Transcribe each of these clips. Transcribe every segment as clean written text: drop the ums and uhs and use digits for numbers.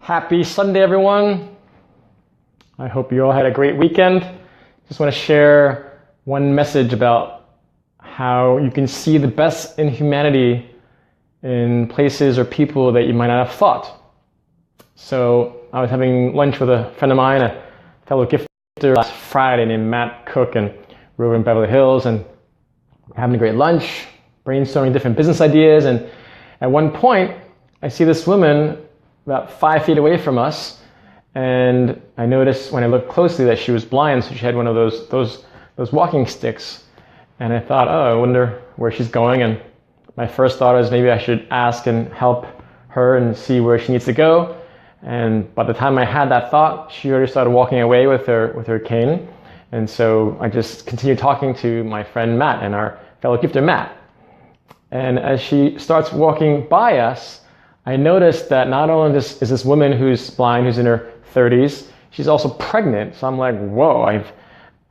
Happy Sunday, everyone. I hope you all had a great weekend. Just want to share one message about how you can see the best in humanity in places or people that you might not have thought. So I was having lunch with a friend of mine, a fellow gifter, last Friday named Matt Cook, and we were in Beverly Hills and having a great lunch, brainstorming different business ideas. And at one point, I see this woman about 5 feet away from us, and I noticed when I looked closely that she was blind, so she had one of those walking sticks. And I thought, oh, I wonder where she's going. And my first thought was maybe I should ask and help her and see where she needs to go. And by the time I had that thought, she already started walking away with her cane. And so I just continued talking to my friend Matt and our fellow gifter Matt. And as she starts walking by us, I noticed that not only is this woman who's blind, who's in her 30s, she's also pregnant. So I'm like, whoa, I've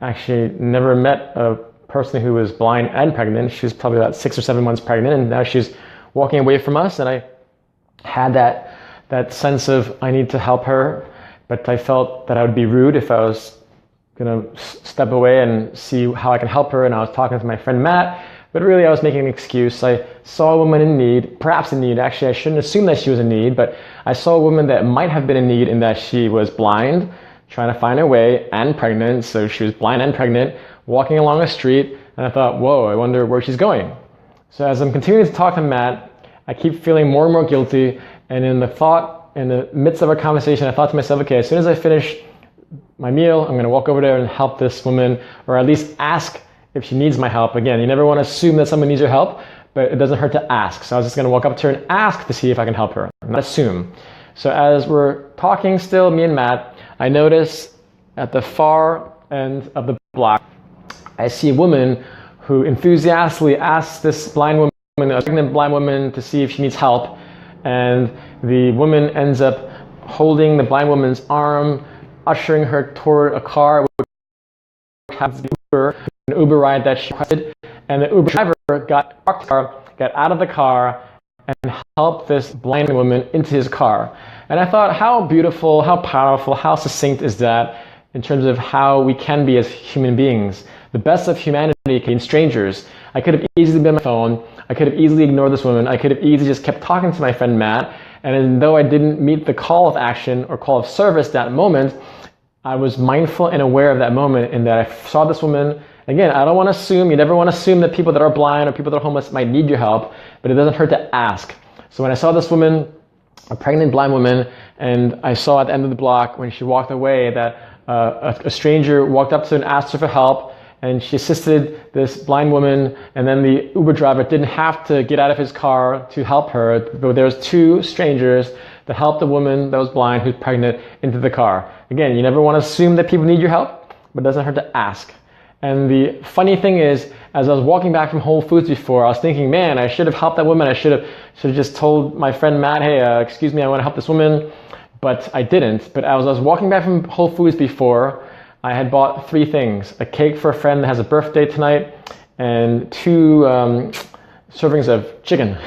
actually never met a person who was blind and pregnant. She was probably about 6 or 7 months pregnant, and now she's walking away from us. And I had that sense of I need to help her, but I felt that I would be rude if I was gonna step away and see how I can help her. And I was talking to my friend Matt, but really I was making an excuse. I saw a woman in need, perhaps in need. Actually, I shouldn't assume that she was in need, but I saw a woman that might have been in need in that she was blind, trying to find her way, and pregnant. So she was blind and pregnant, walking along a street, and I thought, whoa, I wonder where she's going. So as I'm continuing to talk to Matt, I keep feeling more and more guilty, and in the midst of our conversation, I thought to myself, okay, as soon as I finish my meal, I'm gonna walk over there and help this woman, or at least ask if she needs my help. Again, you never want to assume that someone needs your help, but it doesn't hurt to ask. So I was just going to walk up to her and ask to see if I can help her, not assume. So as we're talking still, me and Matt, I notice at the far end of the block, I see a woman who enthusiastically asks this blind woman, a pregnant blind woman, to see if she needs help. And the woman ends up holding the blind woman's arm, ushering her toward a car, which has the an Uber ride that she requested, and the Uber driver got out of the car and helped this blind woman into his car. And I thought, how beautiful, how powerful, how succinct is that in terms of how we can be as human beings. The best of humanity can be strangers. I could have easily been on my phone. I could have easily ignored this woman. I could have easily just kept talking to my friend Matt. And though I didn't meet the call of action or call of service that moment, I was mindful and aware of that moment in that I saw this woman. Again, I don't want to assume, you never want to assume that people that are blind or people that are homeless might need your help, but it doesn't hurt to ask. So when I saw this woman, a pregnant blind woman, and I saw at the end of the block when she walked away that a stranger walked up to her and asked her for help, and she assisted this blind woman, and then the Uber driver didn't have to get out of his car to help her, but there was 2 strangers that helped the woman that was blind who's pregnant into the car. Again, you never want to assume that people need your help, but it doesn't hurt to ask. And the funny thing is, as I was walking back from Whole Foods before, I was thinking, man, I should have helped that woman. I should have just told my friend Matt, hey, excuse me, I want to help this woman. But I didn't. But as I was walking back from Whole Foods before, I had bought 3 things. A cake for a friend that has a birthday tonight, and 2 servings of chicken.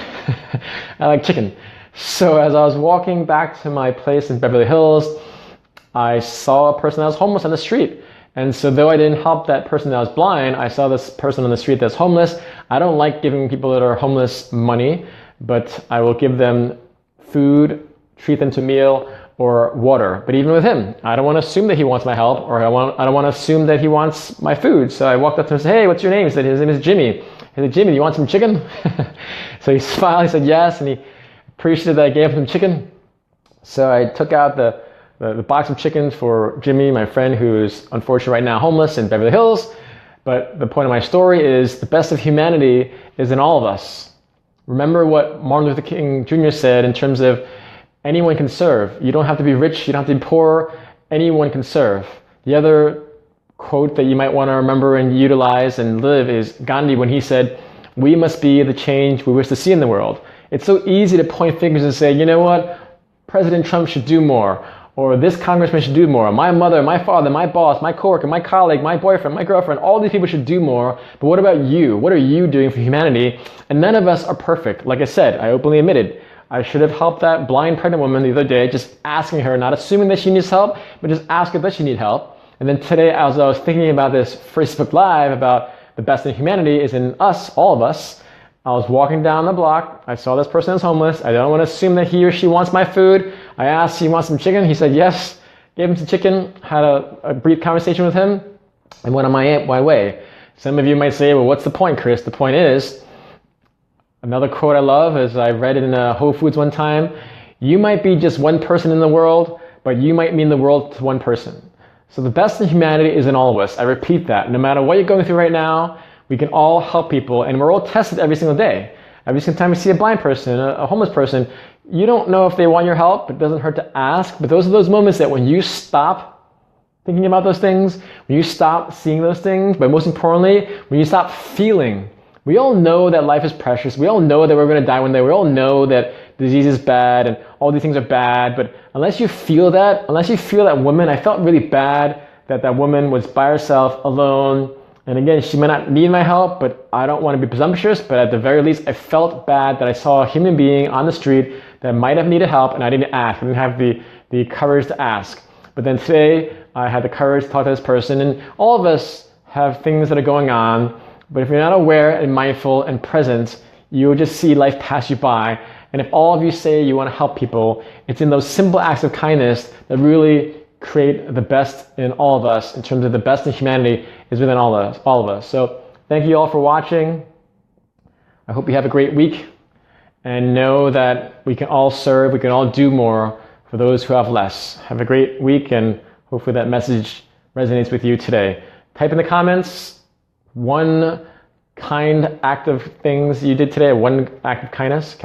I like chicken. So as I was walking back to my place in Beverly Hills, I saw a person that was homeless on the street. And so though I didn't help that person that was blind, I saw this person on the street that's homeless. I don't like giving people that are homeless money, but I will give them food, treat them to a meal, or water. But even with him, I don't want to assume that he wants my help, or I don't want to assume that he wants my food. So I walked up to him and said, hey, what's your name? He said, his name is Jimmy. I said, Jimmy, do you want some chicken? So he smiled, he said yes, and he appreciated that I gave him some chicken. So I took out the box of chicken for Jimmy, my friend who is unfortunately right now homeless in Beverly Hills. But the point of my story is the best of humanity is in all of us. Remember what Martin Luther King Jr. said in terms of anyone can serve. You don't have to be rich, you don't have to be poor, anyone can serve. The other quote that you might want to remember and utilize and live is Gandhi when he said, we must be the change we wish to see in the world. It's so easy to point fingers and say, you know what, President Trump should do more. Or this congressman should do more. My mother, my father, my boss, my coworker, my colleague, my boyfriend, my girlfriend, all these people should do more. But what about you? What are you doing for humanity? And none of us are perfect. Like I said, I openly admitted, I should have helped that blind pregnant woman the other day, just asking her, not assuming that she needs help, but just ask her that she needs help. And then today, as I was thinking about this Facebook Live about the best in humanity is in us, all of us, I was walking down the block. I saw this person is homeless. I don't want to assume that he or she wants my food. I asked, he wants some chicken? He said yes. Gave him some chicken, had a brief conversation with him, and went on my way. Some of you might say, well, what's the point, Chris? The point is, another quote I love is I read it in Whole Foods one time. You might be just one person in the world, but you might mean the world to one person. So the best in humanity is in all of us. I repeat that. No matter what you're going through right now, we can all help people, and we're all tested every single day. Every single time you see a blind person, a homeless person, you don't know if they want your help. It doesn't hurt to ask. But those are those moments that when you stop thinking about those things, when you stop seeing those things, but most importantly, when you stop feeling. We all know that life is precious. We all know that we're going to die one day. We all know that disease is bad and all these things are bad. But unless you feel that woman, I felt really bad that that woman was by herself, alone. And again, she might not need my help, but I don't want to be presumptuous. But at the very least, I felt bad that I saw a human being on the street that might have needed help, and I didn't ask. I didn't have the courage to ask. But then today, I had the courage to talk to this person. And all of us have things that are going on. But if you're not aware and mindful and present, you'll just see life pass you by. And if all of you say you want to help people, it's in those simple acts of kindness that really create the best in all of us, in terms of the best in humanity is within all of us. So thank you all for watching. I hope you have a great week, and know that we can all serve, we can all do more for those who have less. Have a great week, and hopefully that message resonates with you today. Type in the comments one kind act of things you did today, one act of kindness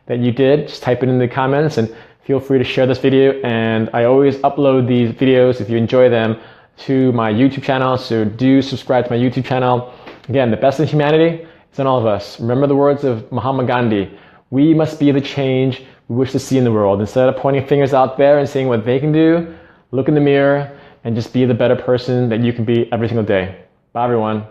that you did. Just type it in the comments, and feel free to share this video. And I always upload these videos, if you enjoy them, to my YouTube channel. So do subscribe to my YouTube channel. Again, the best in humanity is in all of us. Remember the words of Mahatma Gandhi. We must be the change we wish to see in the world. Instead of pointing fingers out there and saying what they can do, look in the mirror and just be the better person that you can be every single day. Bye, everyone.